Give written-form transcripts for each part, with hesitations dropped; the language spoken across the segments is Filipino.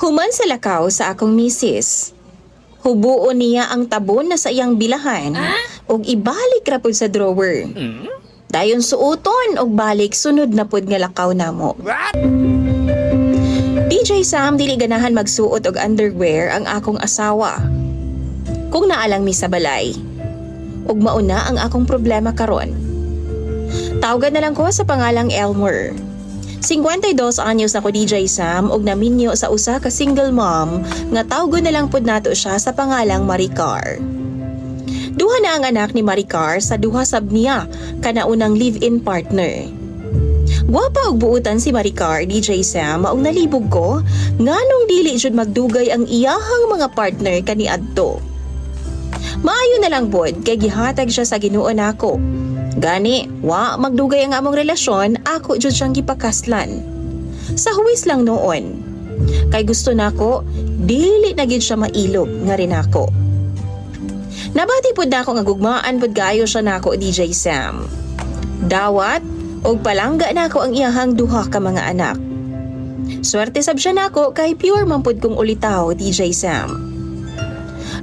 Human sa lakaw sa akong misis. Hubuon niya ang tabon na sa iyang bilahan ug ibalik ra pud sa drawer. Dayon suoton og balik sunod na pud nga lakaw namo. DJ Sam dili ganahan magsuot og underwear ang akong asawa. Kung naalang mi sa balay. Ug mauna ang akong problema karon. Tawagan na lang ko sa pangalang Elmer. 52 anyos na ko DJ Sam ug naminyo sa usa ka single mom nga tawgon na lang pud nato siya sa pangalang Maricar. Duha na ang anak ni Maricar sa duha sab niya kanaunang live-in partner. Gwapa og buutan si Maricar DJ Sam maong nalibog ko nganong dili jud magdugay ang iyahang mga partner kaniadto. Maayo na lang pod kay gihatag siya sa Ginoo nako. Gani, wa magdugay ang among relasyon, ako jud siyang gipakaslan. Sa huwis lang noon. Kay gusto nako, dili na gid siya mailog nga rin ako. Nabati pud nako nga gugmaan pud kaayo siya nako DJ Sam. Dawat og palangga nako ang iyahang duha ka mga anak. Swerte sab siya nako kay pure man pud kong ulitaw DJ Sam.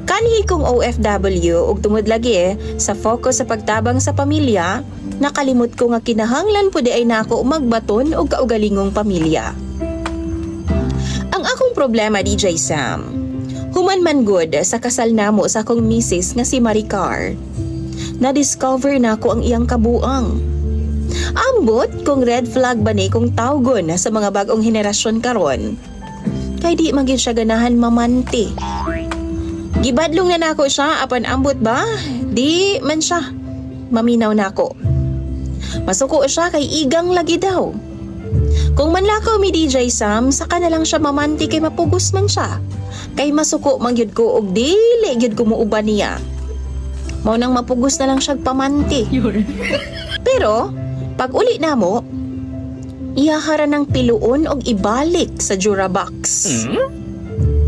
Kanhi kong OFW ug tungod lagi sa focus sa pagtabang sa pamilya, nakalimot ko nga kinahanglan pud ay nako magbaton og kaugalingong pamilya. Ang akong problema DJ Sam, human man good sa kasal namo sa akong misis nga si Maricar. Na-discover nako ang iyang kabuang. Ambot kung red flag ba ni kung tawgon sa mga bagong henerasyon karon. Kay di man gyud siya ganahan mamanti. Gibadlong na nako siya apan ambot ba? Di man siya. Maminaw nako. Masuko siya kay igang lagi daw. Kung manlakaw mi DJ Sam, saka na lang siya mamanti kay mapugos man siya. Kay masuko man gyud ko og dili gyud ko muuban niya. Mao nang mapugos na lang siya pamanti. Pero pag uli namo, iyahara ng piluon og ibalik sa Durabox.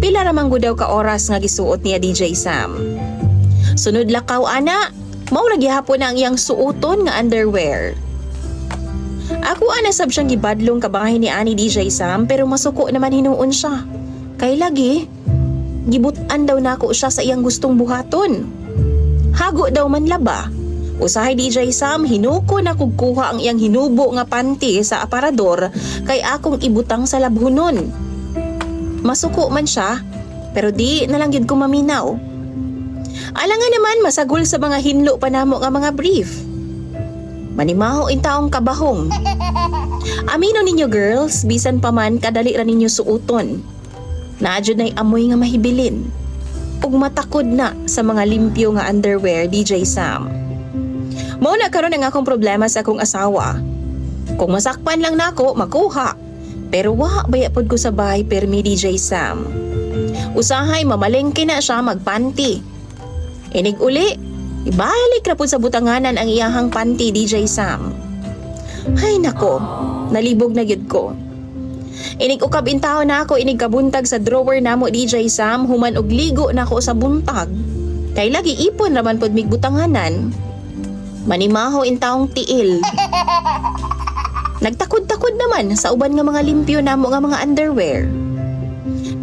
Pila ra man gud daw ka oras nga gisuot niya DJ Sam. Sunod lakaw ana, mao ra gihapon ang iyang suoton nga underwear. Ako ana sab siyang gibadlong kabahin ni ani DJ Sam pero masuko naman hinuon siya. Kay lagi gibutan daw nako siya sa iyang gustong buhaton. Hago daw man laba. Usahay DJ Sam hinuko na kugkuha ang iyang hinubo nga panty sa aparador kay akong ibutang sa labhunon. Masuko man siya, pero di na lang yun ko maminaw. Alangan naman masagol sa mga hinlo pa namo nga mga brief. Manimaho in taong kabahong. Amino ninyo girls, bisan pa man kadali ra ninyo suuton. Naadjud na'y amoy nga mahibilin. Ug matakod na sa mga limpyo nga underwear DJ Sam. Mao na karon ang akong problema sa akong asawa. Kung masakpan lang nako, makuha. Pero wa baya pod ko sa bahay permi DJ Sam. Usahay mamalengke na siya magpanty. Inig uli, ibalik ra pod sa butanganan ang iyahang panty DJ Sam. Hay nako, nalibog na gyud ko. Inig ukab intaw na ako inig kabuntag sa drawer namo DJ Sam human og ligo na ako sa buntag. Kay lagi ipon raman pod mig butanganan. Manimaho intawong tiil. Nagtakod-takod naman sa uban nga mga limpyo namo nga mga underwear.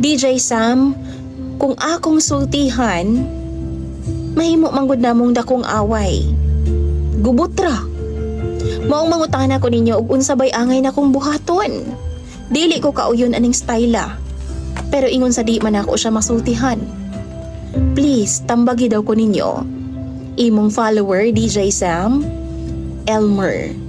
DJ Sam, kung akong sultihan, mahimo manggod namong dakong away. Gubutra. Maong mangutana ko ninyo og unsa bay angay na kong buhaton. Dili ko kauyon aning styla. Pero ingon sa di man ako siya masultihan. Please, tambagi daw ko ninyo. Imong follower DJ Sam, Elmer.